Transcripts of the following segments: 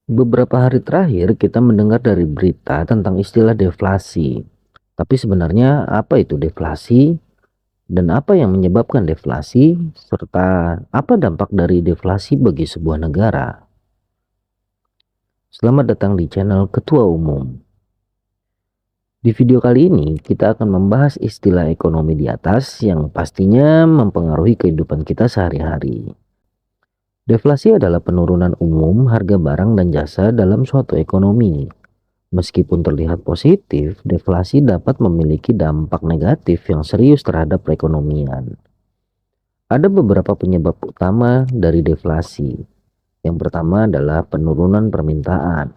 Beberapa hari terakhir kita mendengar dari berita tentang istilah deflasi. Tapi sebenarnya apa itu deflasi dan apa yang menyebabkan deflasi serta apa dampak dari deflasi bagi sebuah negara? Selamat datang di channel Ketua Umum. Di video kali ini kita akan membahas istilah ekonomi di atas yang pastinya mempengaruhi kehidupan kita sehari-hari. Deflasi adalah penurunan umum harga barang dan jasa dalam suatu ekonomi. Meskipun terlihat positif, deflasi dapat memiliki dampak negatif yang serius terhadap perekonomian. Ada beberapa penyebab utama dari deflasi. Yang pertama adalah penurunan permintaan.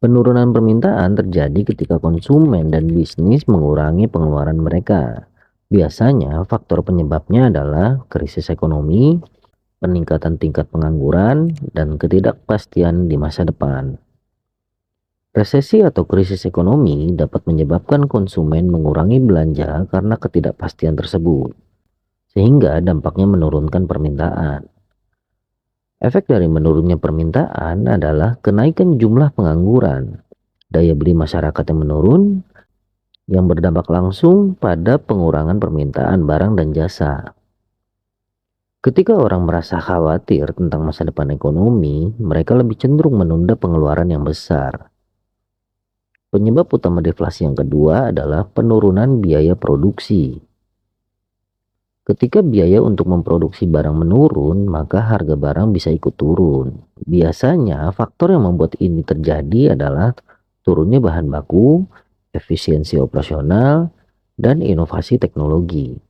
Penurunan permintaan terjadi ketika konsumen dan bisnis mengurangi pengeluaran mereka. Biasanya faktor penyebabnya adalah krisis ekonomi, peningkatan tingkat pengangguran, dan ketidakpastian di masa depan. Resesi atau krisis ekonomi dapat menyebabkan konsumen mengurangi belanja karena ketidakpastian tersebut, sehingga dampaknya menurunkan permintaan. Efek dari menurunnya permintaan adalah kenaikan jumlah pengangguran, daya beli masyarakat yang menurun, yang berdampak langsung pada pengurangan permintaan barang dan jasa. Ketika orang merasa khawatir tentang masa depan ekonomi, mereka lebih cenderung menunda pengeluaran yang besar. Penyebab utama deflasi yang kedua adalah penurunan biaya produksi. Ketika biaya untuk memproduksi barang menurun, maka harga barang bisa ikut turun. Biasanya, faktor yang membuat ini terjadi adalah turunnya bahan baku, efisiensi operasional, dan inovasi teknologi.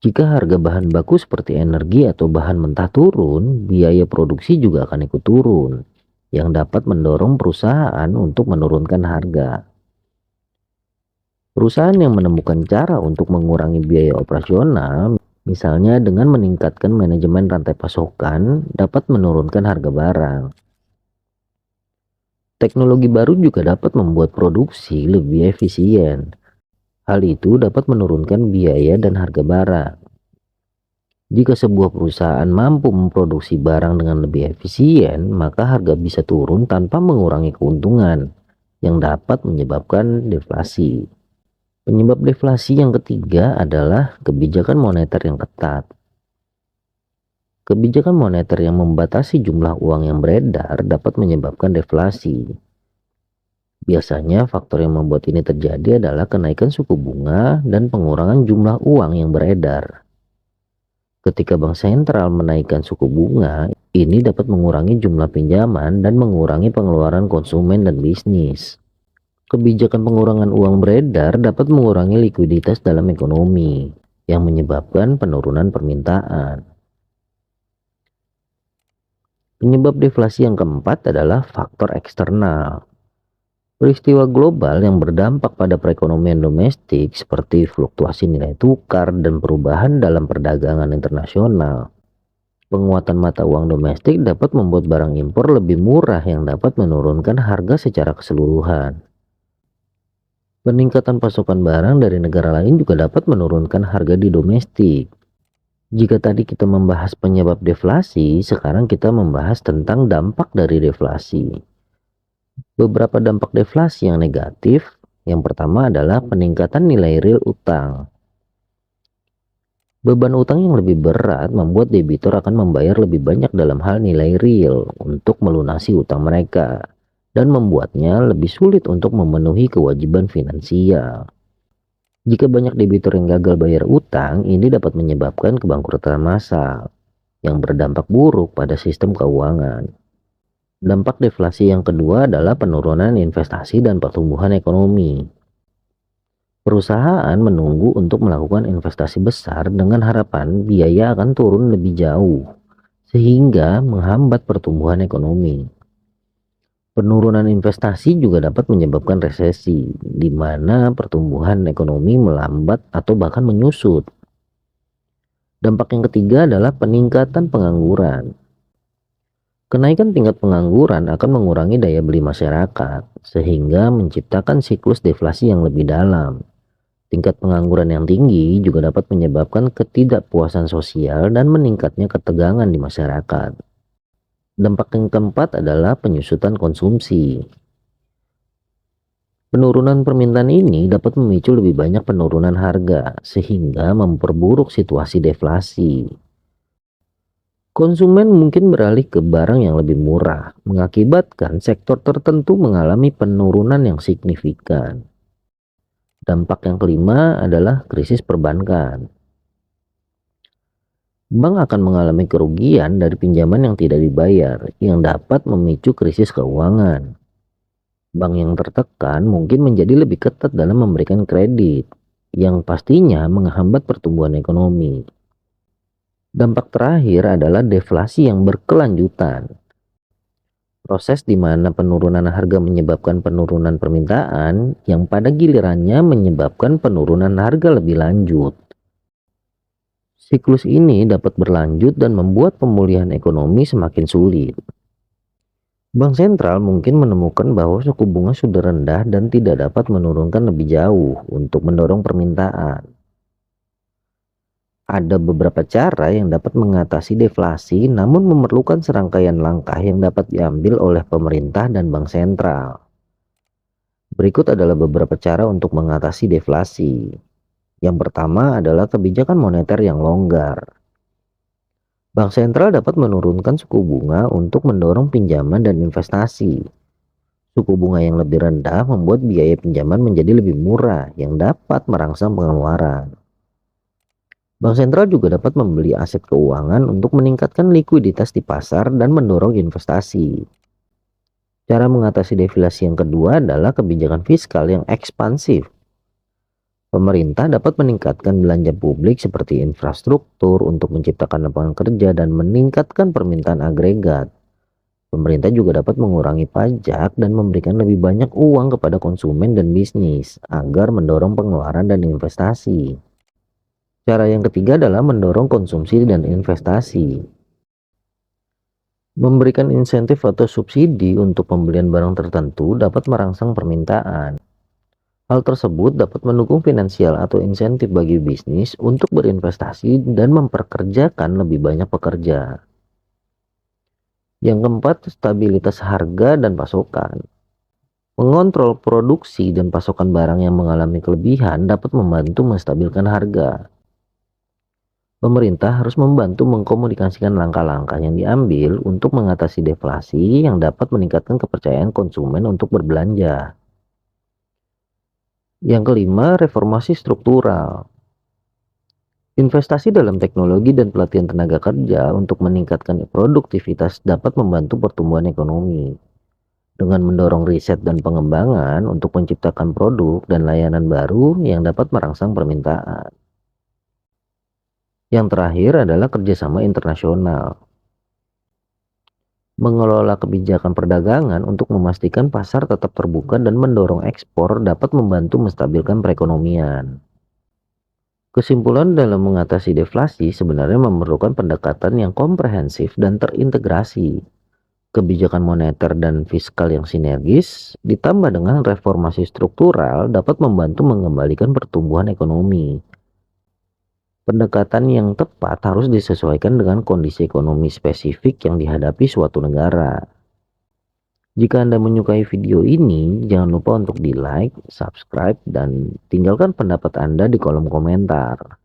Jika harga bahan baku seperti energi atau bahan mentah turun, biaya produksi juga akan ikut turun, yang dapat mendorong perusahaan untuk menurunkan harga. Perusahaan yang menemukan cara untuk mengurangi biaya operasional, misalnya dengan meningkatkan manajemen rantai pasokan, dapat menurunkan harga barang. Teknologi baru juga dapat membuat produksi lebih efisien. Hal itu dapat menurunkan biaya dan harga barang. Jika sebuah perusahaan mampu memproduksi barang dengan lebih efisien, maka harga bisa turun tanpa mengurangi keuntungan, yang dapat menyebabkan deflasi. Penyebab deflasi yang ketiga adalah kebijakan moneter yang ketat. Kebijakan moneter yang membatasi jumlah uang yang beredar dapat menyebabkan deflasi. Biasanya faktor yang membuat ini terjadi adalah kenaikan suku bunga dan pengurangan jumlah uang yang beredar. Ketika bank sentral menaikkan suku bunga, ini dapat mengurangi jumlah pinjaman dan mengurangi pengeluaran konsumen dan bisnis. Kebijakan pengurangan uang beredar dapat mengurangi likuiditas dalam ekonomi, yang menyebabkan penurunan permintaan. Penyebab deflasi yang keempat adalah faktor eksternal. Peristiwa global yang berdampak pada perekonomian domestik seperti fluktuasi nilai tukar dan perubahan dalam perdagangan internasional. Penguatan mata uang domestik dapat membuat barang impor lebih murah yang dapat menurunkan harga secara keseluruhan. Peningkatan pasokan barang dari negara lain juga dapat menurunkan harga di domestik. Jika tadi kita membahas penyebab deflasi, sekarang kita membahas tentang dampak dari deflasi. Beberapa dampak deflasi yang negatif, yang pertama adalah peningkatan nilai real utang. Beban utang yang lebih berat membuat debitur akan membayar lebih banyak dalam hal nilai real untuk melunasi utang mereka, dan membuatnya lebih sulit untuk memenuhi kewajiban finansial. Jika banyak debitur yang gagal bayar utang, ini dapat menyebabkan kebangkrutan massal yang berdampak buruk pada sistem keuangan. Dampak deflasi yang kedua adalah penurunan investasi dan pertumbuhan ekonomi. Perusahaan menunggu untuk melakukan investasi besar dengan harapan biaya akan turun lebih jauh, sehingga menghambat pertumbuhan ekonomi. Penurunan investasi juga dapat menyebabkan resesi, di mana pertumbuhan ekonomi melambat atau bahkan menyusut. Dampak yang ketiga adalah peningkatan pengangguran. Kenaikan tingkat pengangguran akan mengurangi daya beli masyarakat, sehingga menciptakan siklus deflasi yang lebih dalam. Tingkat pengangguran yang tinggi juga dapat menyebabkan ketidakpuasan sosial dan meningkatnya ketegangan di masyarakat. Dampak yang keempat adalah penyusutan konsumsi. Penurunan permintaan ini dapat memicu lebih banyak penurunan harga, sehingga memperburuk situasi deflasi. Konsumen mungkin beralih ke barang yang lebih murah, mengakibatkan sektor tertentu mengalami penurunan yang signifikan. Dampak yang kelima adalah krisis perbankan. Bank akan mengalami kerugian dari pinjaman yang tidak dibayar, yang dapat memicu krisis keuangan. Bank yang tertekan mungkin menjadi lebih ketat dalam memberikan kredit, yang pastinya menghambat pertumbuhan ekonomi. Dampak terakhir adalah deflasi yang berkelanjutan. Proses di mana penurunan harga menyebabkan penurunan permintaan, yang pada gilirannya menyebabkan penurunan harga lebih lanjut. Siklus ini dapat berlanjut dan membuat pemulihan ekonomi semakin sulit. Bank sentral mungkin menemukan bahwa suku bunga sudah rendah dan tidak dapat menurunkan lebih jauh untuk mendorong permintaan. Ada beberapa cara yang dapat mengatasi deflasi, namun memerlukan serangkaian langkah yang dapat diambil oleh pemerintah dan bank sentral. Berikut adalah beberapa cara untuk mengatasi deflasi. Yang pertama adalah kebijakan moneter yang longgar. Bank sentral dapat menurunkan suku bunga untuk mendorong pinjaman dan investasi. Suku bunga yang lebih rendah membuat biaya pinjaman menjadi lebih murah yang dapat merangsang pengeluaran. Bank sentral juga dapat membeli aset keuangan untuk meningkatkan likuiditas di pasar dan mendorong investasi. Cara mengatasi deflasi yang kedua adalah kebijakan fiskal yang ekspansif. Pemerintah dapat meningkatkan belanja publik seperti infrastruktur untuk menciptakan lapangan kerja dan meningkatkan permintaan agregat. Pemerintah juga dapat mengurangi pajak dan memberikan lebih banyak uang kepada konsumen dan bisnis agar mendorong pengeluaran dan investasi. Cara yang ketiga adalah mendorong konsumsi dan investasi. Memberikan insentif atau subsidi untuk pembelian barang tertentu dapat merangsang permintaan. Hal tersebut dapat mendukung finansial atau insentif bagi bisnis untuk berinvestasi dan memperkerjakan lebih banyak pekerja. Yang keempat, stabilitas harga dan pasokan. Mengontrol produksi dan pasokan barang yang mengalami kelebihan dapat membantu menstabilkan harga. Pemerintah harus membantu mengkomunikasikan langkah-langkah yang diambil untuk mengatasi deflasi yang dapat meningkatkan kepercayaan konsumen untuk berbelanja. Yang kelima, reformasi struktural. Investasi dalam teknologi dan pelatihan tenaga kerja untuk meningkatkan produktivitas dapat membantu pertumbuhan ekonomi. Dengan mendorong riset dan pengembangan untuk menciptakan produk dan layanan baru yang dapat merangsang permintaan. Yang terakhir adalah kerjasama internasional. Mengelola kebijakan perdagangan untuk memastikan pasar tetap terbuka dan mendorong ekspor dapat membantu menstabilkan perekonomian. Kesimpulan dalam mengatasi deflasi sebenarnya memerlukan pendekatan yang komprehensif dan terintegrasi. Kebijakan moneter dan fiskal yang sinergis, ditambah dengan reformasi struktural dapat membantu mengembalikan pertumbuhan ekonomi. Pendekatan yang tepat harus disesuaikan dengan kondisi ekonomi spesifik yang dihadapi suatu negara. Jika Anda menyukai video ini, jangan lupa untuk di-like, subscribe, dan tinggalkan pendapat Anda di kolom komentar.